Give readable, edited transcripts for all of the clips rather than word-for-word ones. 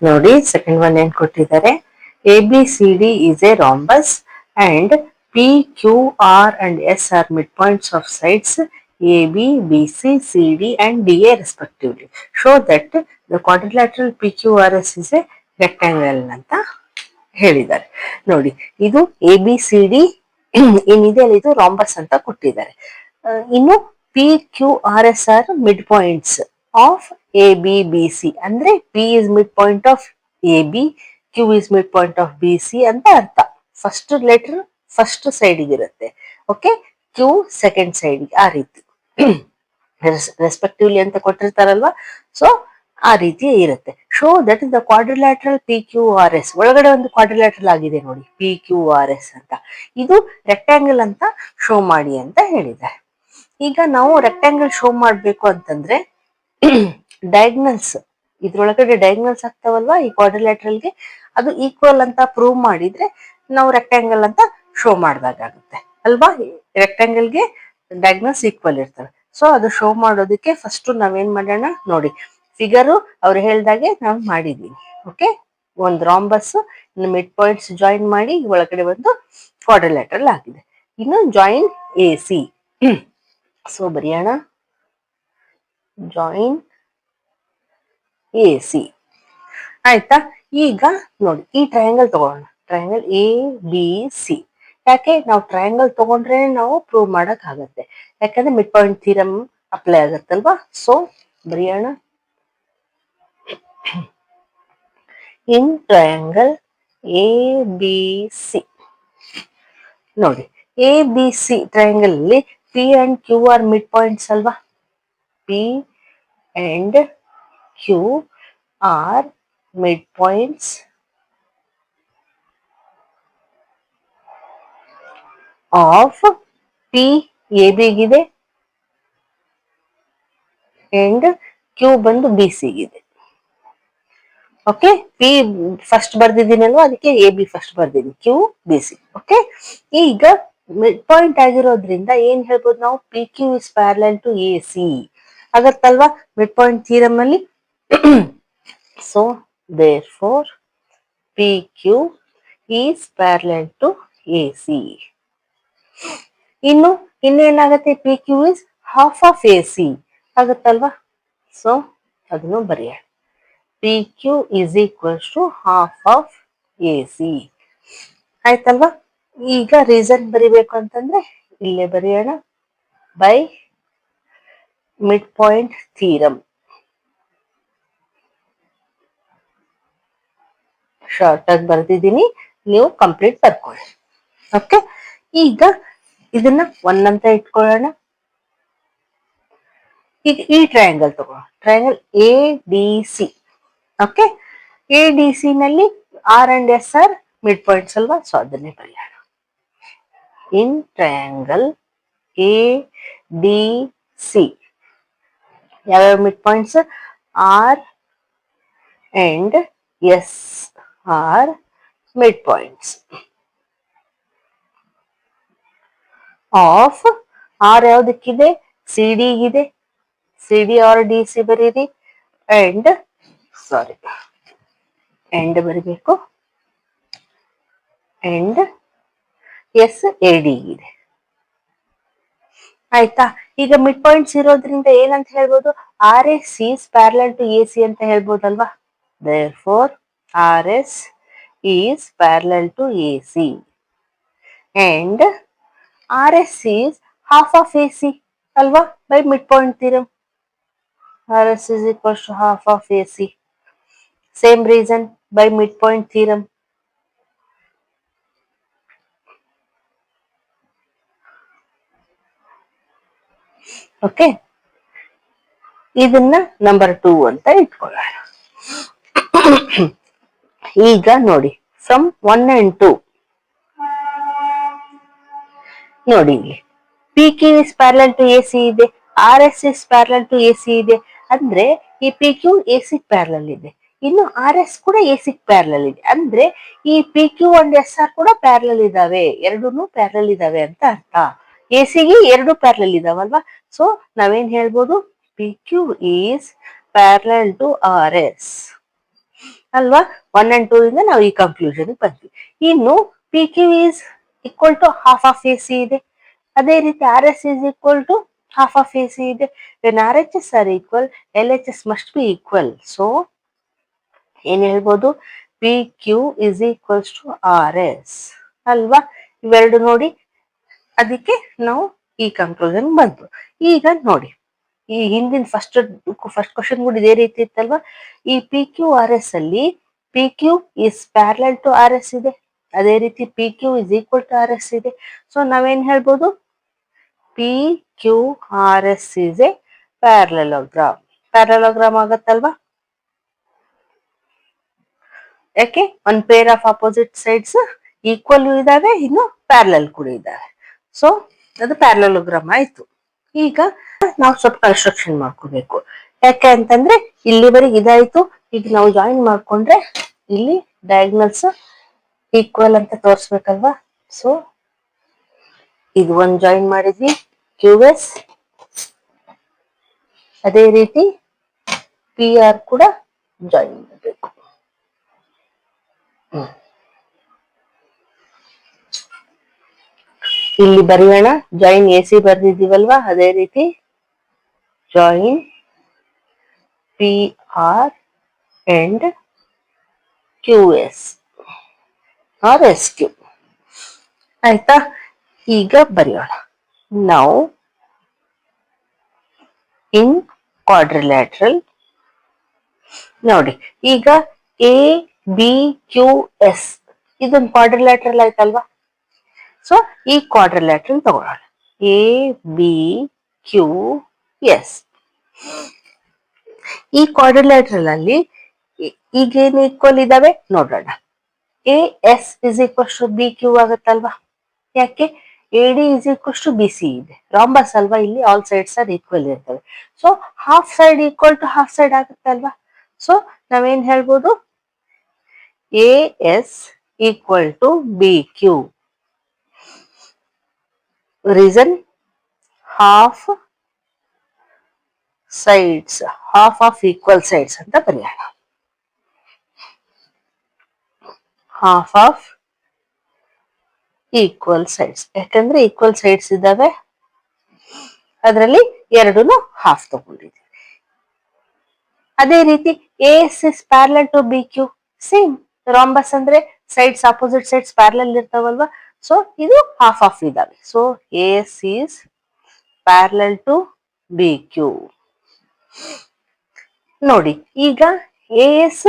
ನೋಡಿ second one ಏನ್ ಕೊಟ್ಟಿದ್ದಾರೆ, A B C D is a rhombus and P Q R and S R mid points of sides A B B C C D and D A respectively. Show that the quadrilateral P Q R S is a rectangle ಅಂತ ಹೇಳಿದ್ದಾರೆ. ನೋಡಿ ಇದು A B C D ಏನಿದೆ ಅಲ್ಲಿ ಇದು rhombus ಅಂತ ಕೊಟ್ಟಿದ್ದಾರೆ. ಇನ್ನು P Q R S R mid points of A B B C ಅಂದ್ರೆ P is mid point of A B, Q is mid point of B C ಅಂತ ಅರ್ಥ. First letter first ಸೈಡ್ಗೆ ಇರುತ್ತೆ, ಓಕೆ, ಕ್ಯೂ ಸೆಕೆಂಡ್ ಸೈಡ್ಗೆ, ಆ ರೀತಿ respectively ಅಂತ ಕೊಟ್ಟಿರ್ತಾರಲ್ವಾ, so ಆ ರೀತಿ ಇರುತ್ತೆ. Show that is the quadrilateral P Q R S, ಒಳಗಡೆ ಒಂದು ಕ್ವಾಡ್ರಿಲ್ಯಾಟ್ರಲ್ ಆಗಿದೆ ನೋಡಿ ಪಿ ಕ್ಯೂ ಆರ್ ಎಸ್ ಅಂತ, ಇದು ರೆಕ್ಟಾಂಗಲ್ ಅಂತ ಶೋ ಮಾಡಿ ಅಂತ ಹೇಳಿದ್ದಾರೆ. ಈಗ ನಾವು ರೆಕ್ಟಾಂಗಲ್ ಶೋ ಮಾಡ್ಬೇಕು ಅಂತಂದ್ರೆ ಡಯಾಗ್ನಲ್ಸ್, ಇದ್ರೊಳಗಡೆ ಡಯಾಗ್ನಲ್ಸ್ ಆಗ್ತಾವಲ್ವಾ ಈ ಕ್ವಾಡ್ರಿಲ್ಯಾಟ್ರಲ್ಗೆ, ಅದು ಈಕ್ವಲ್ ಅಂತ ಪ್ರೂವ್ ಮಾಡಿದ್ರೆ ನಾವು ರೆಕ್ಟಾಂಗಲ್ ಅಂತ ಶೋ ಮಾಡಿದಾಗುತ್ತೆ ಅಲ್ವಾ. ರೆಕ್ಟಾಂಗಲ್ಗೆ ಡಯಾಗ್ನಲ್ಸ್ ಈಕ್ವಲ್ ಇರ್ತವೆ. ಸೊ ಅದು ಶೋ ಮಾಡೋದಕ್ಕೆ ಫಸ್ಟ್ ನಾವೇನ್ ಮಾಡೋಣ ನೋಡಿ, ಫಿಗರು ಅವ್ರು ಹೇಳ್ದಾಗೆ ನಾವು ಮಾಡಿದೀವಿ. ಓಕೆ, ಒಂದು ರಾಂಬಸ್ ಮಿಡ್ ಪಾಯಿಂಟ್ಸ್ ಜಾಯಿನ್ ಮಾಡಿ ಒಳಗಡೆ ಒಂದು ಕ್ವಾಡ್ರಿಲ್ಯಾಟ್ರಲ್ ಆಗಿದೆ. ಇನ್ನು ಜಾಯಿನ್ ಎ ಸಿ, ಸೊ ಬರೆಯೋಣ ಜಾಯಿನ್ ಎ ಸಿ, ಆಯ್ತಾ. ಈಗ ನೋಡಿ ಈ ಟ್ರಯಾಂಗಲ್ ತಗೋಣ, ಟ್ರಯಾಂಗಲ್ ಎ ಬಿ ಸಿ. ಯಾಕೆ ನಾವು ಟ್ರಯಾಂಗಲ್ ತಗೊಂಡ್ರೆ ನಾವು ಪ್ರೂವ್ ಮಾಡಕ್ ಆಗತ್ತೆ, ಯಾಕಂದ್ರೆ ಮಿಡ್ ಪಾಯಿಂಟ್ ಥಿಯರಮ್ ಅಪ್ಲೈ ಆಗತ್ತಲ್ವಾ. ಸೊ ಬರೆಯೋಣ in triangle A B C. ನೋಡಿ ಎ ಬಿ ಸಿ ಟ್ರಯಾಂಗಲ್ ಅಲ್ಲಿ P and Q are mid points ಅಲ್ವಾ, P and Q are mid points of P A ಬಿಗಿದೆ ಅಂಡ್ ಕ್ಯೂ ಬಂದು B ಸಿಗಿದೆ. Okay, P first ಬರ್ದಿದ್ದೀನಲ್ವಾ, ಅದಕ್ಕೆ A B first ಬರ್ದಿದ್ದೀನಿ, Q B C. Okay, ಈಗ mid point ಆಗಿರೋದ್ರಿಂದ ಏನ್ ಹೇಳ್ಬೋದು ನಾವು, P Q is parallel to A C ಆಗತ್ತಲ್ವಾ ಮಿಡ್ ಪಾಯಿಂಟ್ ಥಿಯರಮ್ ಅಲ್ಲಿ. So therefore P Q is parallel to A C. ಇನ್ನೇನಾಗತ್ತೆ, P Q is half of A C ಆಗತ್ತಲ್ವಾ. So ಅದನ್ನು ಬರೆಯೋಣ, P Q is equals to half of A C, ಆಯ್ತಲ್ವಾ. ಈಗ reason ಬರಿಬೇಕು ಅಂತಂದ್ರೆ ಇಲ್ಲೇ ಬರೆಯೋಣ, by mid point theorem. Short ಆಗಿ ಬರ್ದಿದ್ದೀನಿ, ನೀವು ಕಂಪ್ಲೀಟ್ ಬರ್ಕೊಳ್ಳಿ. ಓಕೆ, ಈಗ ಇದನ್ನ ಒನ್ ಅಂತ ಇಟ್ಕೊಳ್ಳೋಣ. ಈಗ ಈ ಟ್ರಯಾಂಗಲ್ ತಗೋಣ, triangle A D C. Okay, A D C ನಲ್ಲಿ R and S R mid points ಅಲ್ವಾ, ಸೊ ಅದನ್ನೇ ಬರೆಯೋಣ. In triangle A D C ಯಾವ್ಯಾವ mid points, R and S R mid points of R ಯಾವ್ದಕ್ಕಿದೆ, C D ಗಿದೆ, C D R D C ಬರೀರಿ, and sorry end ಬರೀಬೇಕು, and S A D ಇದೆ, ಆಯ್ತಾ. ಈಗ ಮಿಡ್ ಪಾಯಿಂಟ್ಸ್ ಇರೋದ್ರಿಂದ ಏನಂತ ಹೇಳ್ಬೋದು, R S is parallel to A C ಅಂತ ಹೇಳ್ಬೋದಲ್ವಾ. Therefore R S is parallel to A C and R S is half of A C ಅಲ್ವಾ, by mid point theorem. R S is equals to half of A C, same reason by mid point theorem. Okay, ಇದನ್ನ number 2 ಅಂತ ಇಟ್ಕೊಳ್ಳೋಣ. ಈಗ ನೋಡಿ from 1 and 2 ನೋಡಿ, ಇಲ್ಲಿ P Q is parallel to A C ಇದೆ, R S is parallel to A C ಇದೆ, ಅಂದ್ರೆ ಈ P Q A C parallel ಇದೆ, ಇನ್ನು ಆರ್ ಎಸ್ ಕೂಡ ಎ ಸಿ ಪ್ಯಾರಲಲ್ ಇದೆ, ಅಂದ್ರೆ ಈ P Q and S R ಕೂಡ ಪ್ಯಾರಲಲ್ ಇದಾವೆ, ಎರಡೂನು ಪ್ಯಾರಲಲ್ ಇದಾವೆ ಅಂತ ಅರ್ಥ. ಎ ಸಿಗೆ ಎರಡು ಪ್ಯಾರಲಲ್ ಇದಾವಲ್ವಾ, ಸೊ ನಾವೇನ್ ಹೇಳ್ಬೋದು, P Q is parallel to R S ಅಲ್ವಾ? 1 and 2 ಇಂದ ನಾವು ಈ ಕನ್ಕ್ಲೂಷನ್ ಬಂದ್ವಿ. ಇನ್ನು P Q is equal to half of A C ಇದೆ. ಅದೇ ರೀತಿ R S is equal to half of A C ಇದೆ. When R H S are equal, L H S must be equal. So ಏನ್ ಹೇಳ್ಬೋದು? P Q is equals to R S ಅಲ್ವಾ? ಇವೆರಡು ನೋಡಿ, ಅದಕ್ಕೆ ನಾವು ಈ ಕನ್ಕ್ಲೂಷನ್ ಬಂತು. ಈಗ ನೋಡಿ, ಈ ಹಿಂದಿನ ಫಸ್ಟ್ ಕ್ವಶನ್ ಕೂಡ ಇದೇ ರೀತಿ ಇತ್ತಲ್ವಾ? ಈ ಪಿ ಕ್ಯೂ ಆರ್ ಎಸ್ ಅಲ್ಲಿ P Q is parallel to R S ಇದೆ. ಅದೇ ರೀತಿ P Q is equal to R S ಇದೆ. ಸೊ ನಾವೇನ್ ಹೇಳ್ಬೋದು? P Q R S is a parallelogram. Parallelogram ಆಗತ್ತಲ್ವಾ? ಯಾಕೆ? One pair of opposite sides equal ಇದಾವೆ, ಇನ್ನು ಪ್ಯಾರಲಲ್ ಕೂಡ ಇದಾವೆ. ಸೊ ಅದು ಪ್ಯಾರಲೋಗ್ರಾಮ್ ಆಯ್ತು. ಈಗ ನಾವು ಸ್ವಲ್ಪ ಕನ್ಸ್ಟ್ರಕ್ಷನ್ ಮಾಡ್ಕೋಬೇಕು. ಯಾಕೆ ಅಂತಂದ್ರೆ ಇಲ್ಲಿವರೆಗೆ ಇದಾಯ್ತು. ಈಗ ನಾವು ಜಾಯಿನ್ ಮಾಡ್ಕೊಂಡ್ರೆ ಇಲ್ಲಿ ಡಯಾಗ್ನಲ್ಸ್ ಈಕ್ವಲ್ ಅಂತ ತೋರಿಸ್ಬೇಕಲ್ವಾ? ಸೊ ಇದು ಒಂದು ಜಾಯಿನ್ ಮಾಡಿದ್ವಿ, ಕ್ಯೂ ಎಸ್. ಅದೇ ರೀತಿ ಪಿ ಆರ್ ಕೂಡ ಜಾಯಿನ್ ಮಾಡಬೇಕು. ಇಲ್ಲಿ ಬರೆಯೋಣ, ಜಾಯಿನ್ ಎ ಸಿ ಬರ್ದಿದ್ದೀವಲ್ವಾ? ಅದೇ ರೀತಿ join P R and Q S R S Q. ಆಯ್ತಾ? ಈಗ ಬರೆಯೋಣ. ನಾವು ಇನ್ ಕ್ವಾಡ್ರಿಲ್ಯಾಟ್ರಲ್ ನೋಡಿ, ಈಗ ಎ ಬಿ ಕ್ಯೂ ಎಸ್ ಇದೊಂದು ಕ್ವಾಡ್ರಿಲ್ಯಾಟ್ರಲ್ ಆಯ್ತಲ್ವಾ? ಸೊ ಈ ಕ್ವಾಡ್ರಿಲ್ಯಾಟ್ರಲ್ ತಗೊಳ್ಳೋಣ. A B Q S. ಈ ಕ್ವಾಡ್ರಿಲ್ಯಾಟ್ರಲ್ ಅಲ್ಲಿ ಈಗೇನು ಈಕ್ವಲ್ ಇದಾವೆ ನೋಡೋಣ. A S is equals to B Q ಆಗುತ್ತಲ್ವಾ? ಯಾಕೆ? A D is equals to B C ಇದೆ, ರಾಂಬಸ್ ಅಲ್ವಾ? ಇಲ್ಲಿ ಆಲ್ ಸೈಡ್ಸ್ ಆರ್ ಈಕ್ವಲ್ ಇರ್ತವೆ. So half side equal to half side ಆಗುತ್ತಲ್ವಾ? ಸೊ ನಾವೇನ್ ಹೇಳ್ಬೋದು? A S equal to B Q. Reason half sides, half of equal sides ಅಂತ ಬರೆಯೋಣ. Half of equal sides, ಯಾಕಂದ್ರೆ ಈಕ್ವಲ್ ಸೈಡ್ಸ್ ಇದ್ದಾವೆ, ಅದರಲ್ಲಿ ಎರಡೂನು ಹಾಫ್ ತಗೊಂಡಿದ್ದೀವಿ. ಅದೇ ರೀತಿ A S is parallel to B Q. Same, rhombus ಅಂದ್ರೆ ಸೈಡ್ಸ್, ಅಪೋಸಿಟ್ ಸೈಡ್ಸ್ ಪ್ಯಾರಲಲ್ ಇರ್ತಾವಲ್ವಾ? ಸೊ ಇದು ಹಾಫ್ ಆಫ್ ಇದಾವೆ. So A S is parallel to B Q. ನೋಡಿ, ಈಗ A S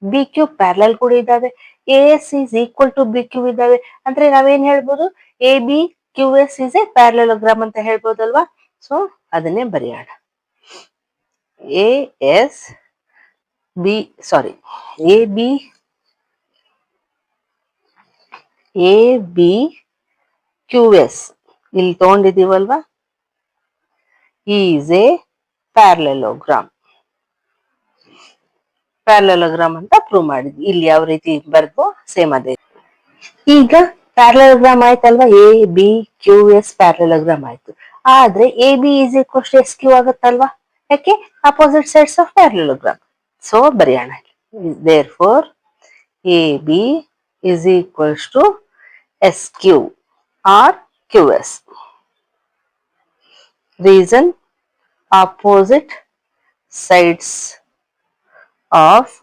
B Q parallel ಕೂಡ ಇದಾವೆ, A S is equal to B Q ಇದಾವೆ. ಅಂದ್ರೆ ನಾವೇನ್ ಹೇಳ್ಬೋದು? A B Q S is a parallelogram ಅಂತ ಹೇಳ್ಬೋದಲ್ವಾ? ಸೊ ಅದನ್ನೇ ಬರೆಯೋಣ. A S B sorry A B Q S ಇಲ್ಲಿ ತಗೊಂಡಿದೀವಲ್ವಾ? Is a parallelogram. ಪ್ಯಾರಲೋಗ್ರಾಮ್ ಅಂತ ಪ್ರೂವ್ ಮಾಡಿದ್ವಿ. ಇಲ್ಲಿ ಯಾವ ರೀತಿ ಬರ್ದು ಸೇಮ್ ಅದೇ. ಈಗ ಪ್ಯಾರಲೋಗ್ರಾಮ್ ಆಯ್ತಲ್ವಾ? A B Q S parallelogram ಆಯ್ತು. ಆದ್ರೆ A B is equal to S Q ಆಗುತ್ತಲ್ವಾ? ಯಾಕೆ? Opposite sides of parallelogram. So ಬರೆಯೋಣ. Therefore A B is equals to S Q R Q S. Reason opposite sides of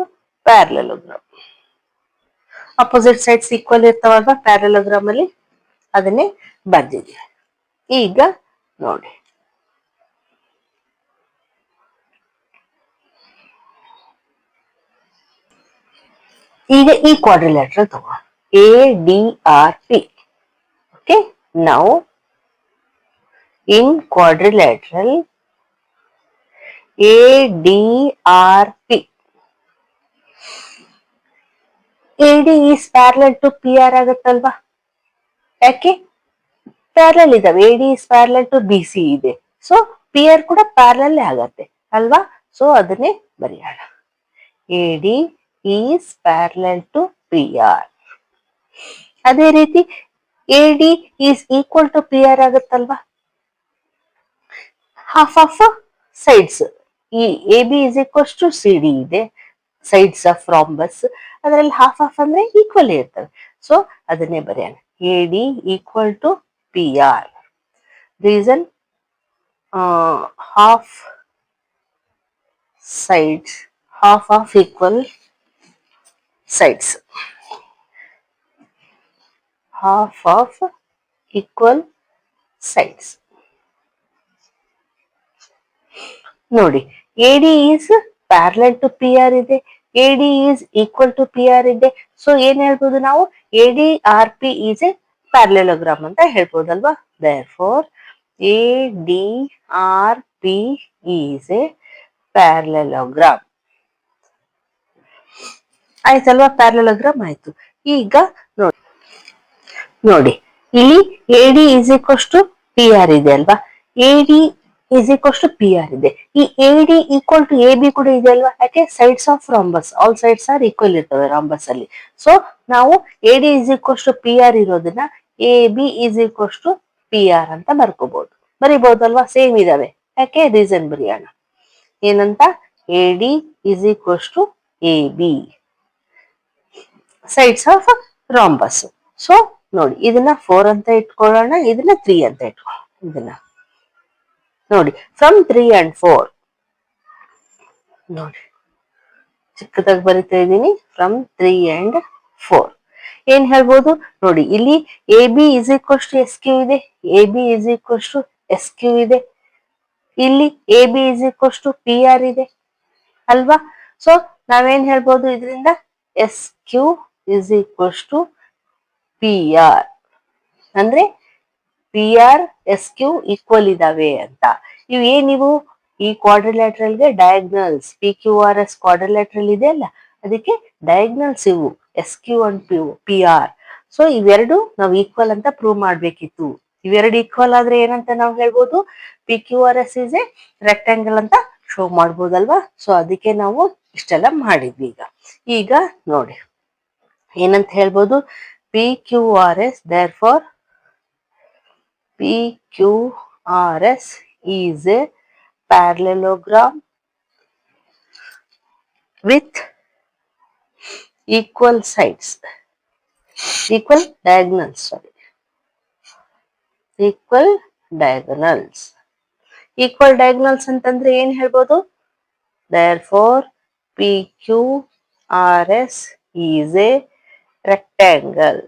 parallelogram. Opposite sides equal ಇರ್ತಾವಲ್ವಾ parallelogram ಅಲ್ಲಿ? ಅದನ್ನೇ ಬರ್ದಿದ್ದೀವಿ. ಈಗ ನೋಡಿ, ಈಗ ಈ ಕ್ವಾಡ್ರಿಲ್ಯಾಟ್ರಲ್ ತಗೋ, A D R P. Okay, ನಾವು in quadrilateral A D R P, A D is parallel to P R ಆಗುತ್ತಲ್ವಾ? ಯಾಕೆ? ಪ್ಯಾರಲಲ್ ಇದಾವೆ. A D is parallel to B C ಇದೆ. ಸೊ ಪಿ ಆರ್ ಕೂಡ ಪ್ಯಾರಲಲ್ ಆಗತ್ತೆ ಅಲ್ವಾ? So ಅದನ್ನೇ ಬರೆಯೋಣ. A D is parallel to P R. ಅದೇ ರೀತಿ A D is equal to P R ಆಗುತ್ತಲ್ವಾ? ಹಾಫ್ ಆಫ್ ಸೈಡ್ಸ್, ಈ A B is equals to C D ಇದೆ. Sides of rhombus. ಅದರಲ್ಲಿ ಹಾಫ್ ಹಾಫ್ ಅಂದ್ರೆ ಈಕ್ವಲ್ ಇರ್ತವೆ. ಸೊ ಅದನ್ನೇ ಬರೆಯೋಣ, A D equal to P R. Reason, half sides, half of equal sides, half of equal sides. ನೋಡಿ, AD is parallel to PR ಇದೆ, AD is equal to PR ಇದೆ. So ಏನ್ ಹೇಳ್ಬೋದು ನಾವು, AD RP is a parallelogram ಅಂತ ಹೇಳ್ಬೋದಲ್ವಾ. Therefore AD RP is a parallelogram. ಆಯ್ತಲ್ವಾ, parallelogram ಆಯ್ತು. ಈಗ ನೋಡಿ ಇಲ್ಲಿ AD is equals to PR ಇದೆ ಅಲ್ವಾ, AD is equals to PR ಇದೆ. ಈ AD equal to AB ಕೂಡ ಇದೆ ಅಲ್ವಾ, ಯಾಕೆ sides of rhombus, all sides are equal ಇರ್ತವೆ ರಾಂಬಸ್ ಅಲ್ಲಿ. ಸೊ ನಾವು AD is equals to PR ಇರೋದನ್ನ AB is equals to PR ಅಂತ ಬರಿಬಹುದಲ್ವಾ, ಸೇಮ್ ಇದಾವೆ. ಯಾಕೆ, ರೀಸನ್ ಬರೆಯೋಣ. ಏನಂತ, AD is equals to AB, sides of rhombus. So ನೋಡಿ, ಇದನ್ನ 4 ಅಂತ ಇಟ್ಕೊಳ್ಳೋಣ, ಇದನ್ನ 3 ಅಂತ ಇಟ್ಕೊಳ್ಳೋಣ. ಇದನ್ನ ನೋಡಿ, ಫ್ರಮ್ 3 and 4 ನೋಡಿ, ಚಿಕ್ಕದಾಗಿ ಬರಿತಾ ಇದ್ದೀನಿ. ಫ್ರಮ್ 3 and 4 ಏನ್ ಹೇಳ್ಬೋದು ನೋಡಿ, ಇಲ್ಲಿ AB is equals to SQ ಇದೆ, AB is equals to SQ ಇದೆ, ಇಲ್ಲಿ AB is equals to PR ಇದೆ ಅಲ್ವಾ. ಸೊ ನಾವೇನ್ ಹೇಳ್ಬೋದು ಇದರಿಂದ, SQ is equals to PR, ಅಂದ್ರೆ PR SQ ಈಕ್ವಲ್ ಇದಾವೆ ಅಂತ. ಇವು ಈ ಕ್ವಾಡ್ರಿಲ್ಯಾಟ್ರಲ್ಗೆ ಡಯಾಗ್ನಲ್ಸ್, PQRS ಕ್ವಾಡ್ರಿಲ್ಯಾಟ್ರಲ್ ಇದೆ ಅಲ್ಲ, ಅದಕ್ಕೆ ಡಯಾಗ್ನಲ್ಸ್ ಇವು SQ ಅಂಡ್ PR. ಸೊ ಇವೆರಡು ನಾವು ಈಕ್ವಲ್ ಅಂತ ಪ್ರೂವ್ ಮಾಡ್ಬೇಕಿತ್ತು. ಇವೆರಡು ಈಕ್ವಲ್ ಆದ್ರೆ ಏನಂತ ನಾವು ಹೇಳ್ಬೋದು, PQRS is a ರೆಕ್ಟಾಂಗಲ್ ಅಂತ ಶೋ ಮಾಡ್ಬೋದಲ್ವಾ. ಸೊ ಅದಕ್ಕೆ ನಾವು ಇಷ್ಟೆಲ್ಲ ಮಾಡಿದ್ವಿ. ಈಗ ನೋಡಿ ಏನಂತ ಹೇಳ್ಬೋದು, PQRS, therefore PQRS is a parallelogram with equal sides, equal diagonals, equal diagonals. Equal diagonals ಅಂತಂದ್ರೆ ಏನ್ ಹೇಳ್ಬೋದು, therefore PQRS is a rectangle.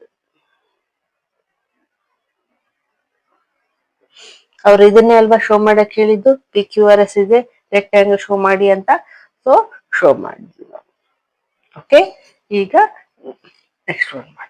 ಅವ್ರು ಇದನ್ನೇ ಅಲ್ವಾ ಶೋ ಮಾಡಕ್ ಹೇಳಿದ್ದು, PQRS is a rectangle show ಮಾಡಿ ಅಂತ. ಸೊ ಶೋ ಮಾಡಿದ್ವಿ ನಾವು. ಓಕೆ, ಈಗ ನೆಕ್ಸ್ಟ್ ಒನ್ ಮಾಡಿ.